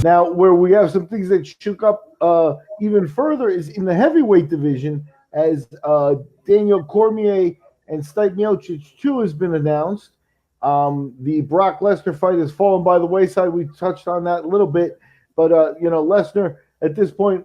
Now, where we have some things that shook up even further is in the heavyweight division, as Daniel Cormier and Stipe Miocic 2 has been announced. The Brock Lesnar fight has fallen by the wayside. We touched on that a little bit. But, Lesnar, at this point,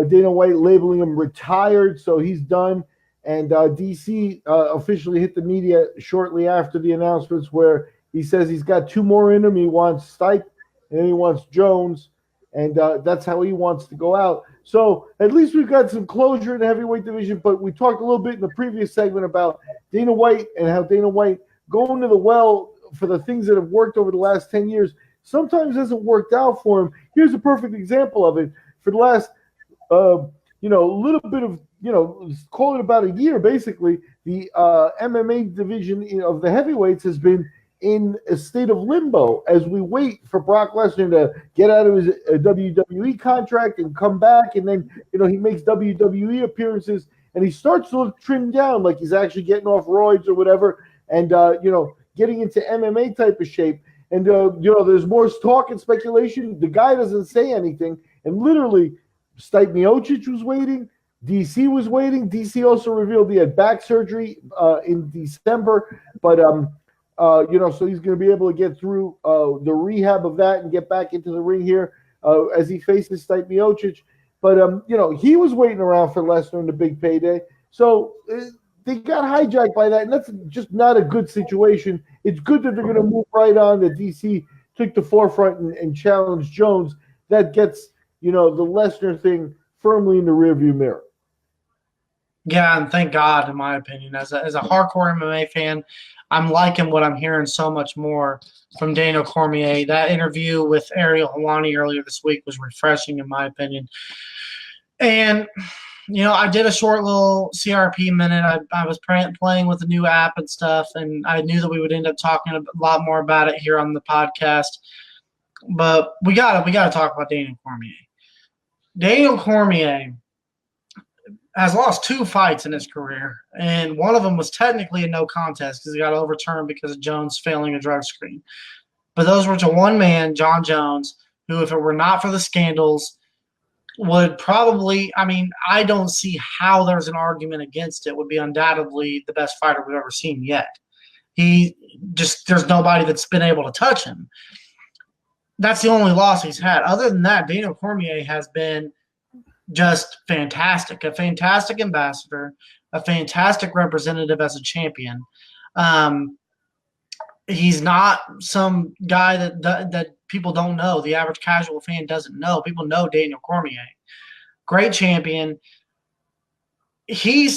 Dana White labeling him retired, so he's done. And DC officially hit the media shortly after the announcements where he says he's got 2 more in him. He wants Stipe and then he wants Jones, and that's how he wants to go out. So at least we've got some closure in the heavyweight division, but we talked a little bit in the previous segment about Dana White and how Dana White going to the well for the things that have worked over the last 10 years sometimes hasn't worked out for him. Here's a perfect example of it. For the last, little bit of, call it about a year, basically, the MMA division of the heavyweights has been in a state of limbo as we wait for Brock Lesnar to get out of his WWE contract and come back. And then, he makes WWE appearances and he starts to look trimmed down, like he's actually getting off roids or whatever. And, getting into MMA type of shape. And, there's more talk and speculation. The guy doesn't say anything. And literally, Stipe Miocic was waiting. DC was waiting. DC also revealed he had back surgery in December. But, so he's going to be able to get through the rehab of that and get back into the ring here as he faces Stipe Miocic. But, he was waiting around for Lesnar in the big payday. So they got hijacked by that, and that's just not a good situation. It's good that they're going to move right on, that DC took the forefront and challenged Jones. That gets, the Lesnar thing firmly in the rearview mirror. Yeah, and thank God, in my opinion. As a hardcore MMA fan, I'm liking what I'm hearing so much more from Daniel Cormier. That interview with Ariel Helwani earlier this week was refreshing, in my opinion. And, I did a short little CRP minute. I was playing with the new app and stuff, and I knew that we would end up talking a lot more about it here on the podcast. But we gotta talk about Daniel Cormier. Daniel Cormier has lost 2 fights in his career, and one of them was technically a no contest because he got overturned because of Jones failing a drug screen. But those were to one man, Jon Jones, who, if it were not for the scandals, would probably – I don't see how there's an argument against it, would be undoubtedly the best fighter we've ever seen yet. There's nobody that's been able to touch him. That's the only loss he's had. Other than that, Daniel Cormier has been just fantastic, a fantastic ambassador, a fantastic representative as a champion. He's not some guy that people don't know. The average casual fan doesn't know. People know Daniel Cormier. Great champion. He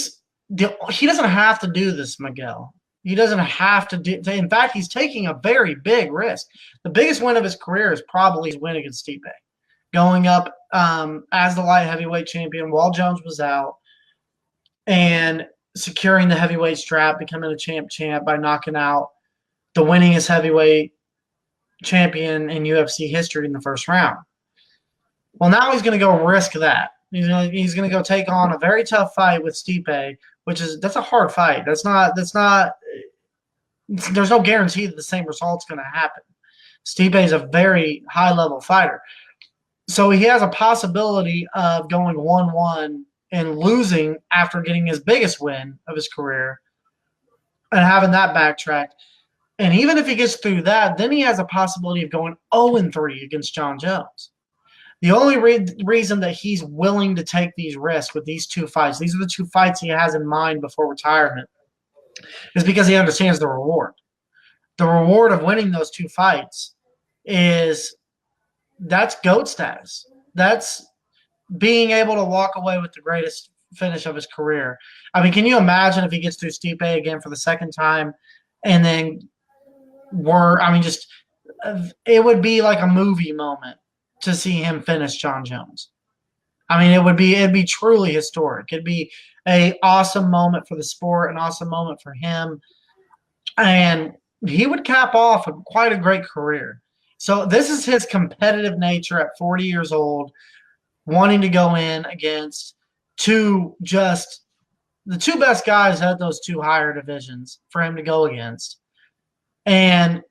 doesn't have to do this, Miguel. He doesn't have to do – in fact, he's taking a very big risk. The biggest win of his career is probably his win against Stipe, going up as the light heavyweight champion while Jones was out and securing the heavyweight strap, becoming a champ by knocking out the winningest heavyweight champion in UFC history in the first round. Well, now he's going to go risk that. He's going to go take on a very tough fight with Stipe, that's a hard fight. There's no guarantee that the same result's going to happen. Stipe is a very high-level fighter. So he has a possibility of going 1-1 and losing after getting his biggest win of his career and having that backtracked. And even if he gets through that, then he has a possibility of going 0-3 against Jon Jones. The only reason that he's willing to take these risks with these 2 fights, these are the 2 fights he has in mind before retirement, is because he understands the reward. The reward of winning those 2 fights that's GOAT status. That's being able to walk away with the greatest finish of his career. Can you imagine if he gets through Stipe again for the second time and then it would be like a movie moment to see him finish Jon Jones. It'd be truly historic. It'd be an awesome moment for the sport, an awesome moment for him. And he would cap off quite a great career. So this is his competitive nature at 40 years old, wanting to go in against the 2 best guys at those 2 higher divisions for him to go against. And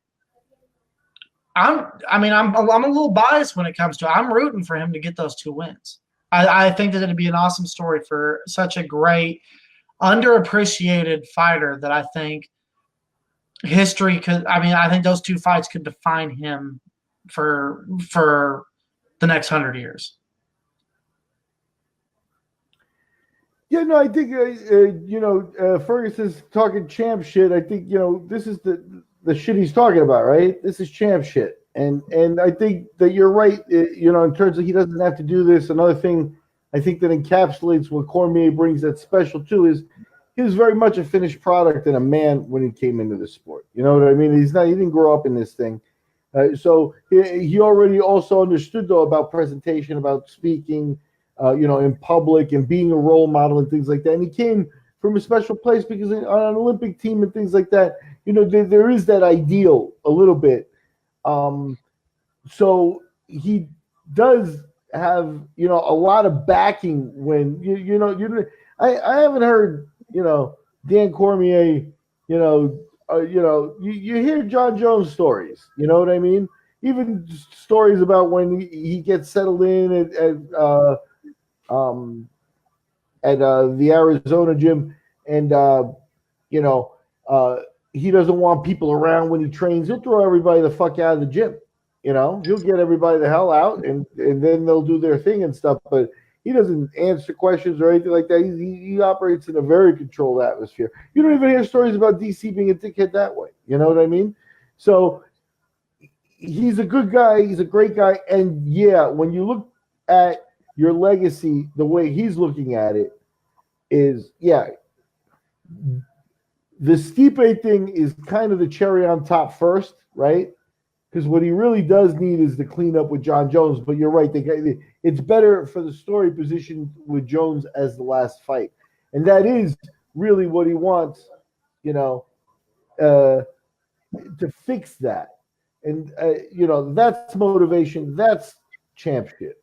I'm a little biased when it comes to it. I'm rooting for him to get those 2 wins. I think that it'd be an awesome story for such a great, underappreciated fighter that I think history could. I think those 2 fights could define him for the next 100 years. Yeah, no, I think Ferguson's talking champ shit. I think this is the shit he's talking about, right? This is champ shit, and I think that you're right. In terms of he doesn't have to do this. Another thing I think that encapsulates what Cormier brings that's special too is he was very much a finished product and a man when he came into the sport. You know what I mean? He didn't grow up in this thing. So he already also understood though about presentation, about speaking. In public and being a role model and things like that. And he came from a special place because on an Olympic team and things like that, there is that ideal a little bit. So he does have, a lot of backing when, I haven't heard, Dan Cormier, you hear Jon Jones stories, you know what I mean? Even stories about when he gets settled in at the Arizona gym, and he doesn't want people around when he trains. He'll throw everybody the fuck out of the gym. He'll get everybody the hell out, and then they'll do their thing and stuff. But he doesn't answer questions or anything like that. He operates in a very controlled atmosphere. You don't even hear stories about DC being a dickhead that way. You know what I mean? So he's a good guy. He's a great guy. And yeah, when you look at your legacy, the way he's looking at it is, the Stipe thing is kind of the cherry on top first, right? Because what he really does need is the cleanup with Jon Jones. But you're right, it's better for the story position with Jones as the last fight. And that is really what he wants, to fix that. And, that's motivation. That's champ shit.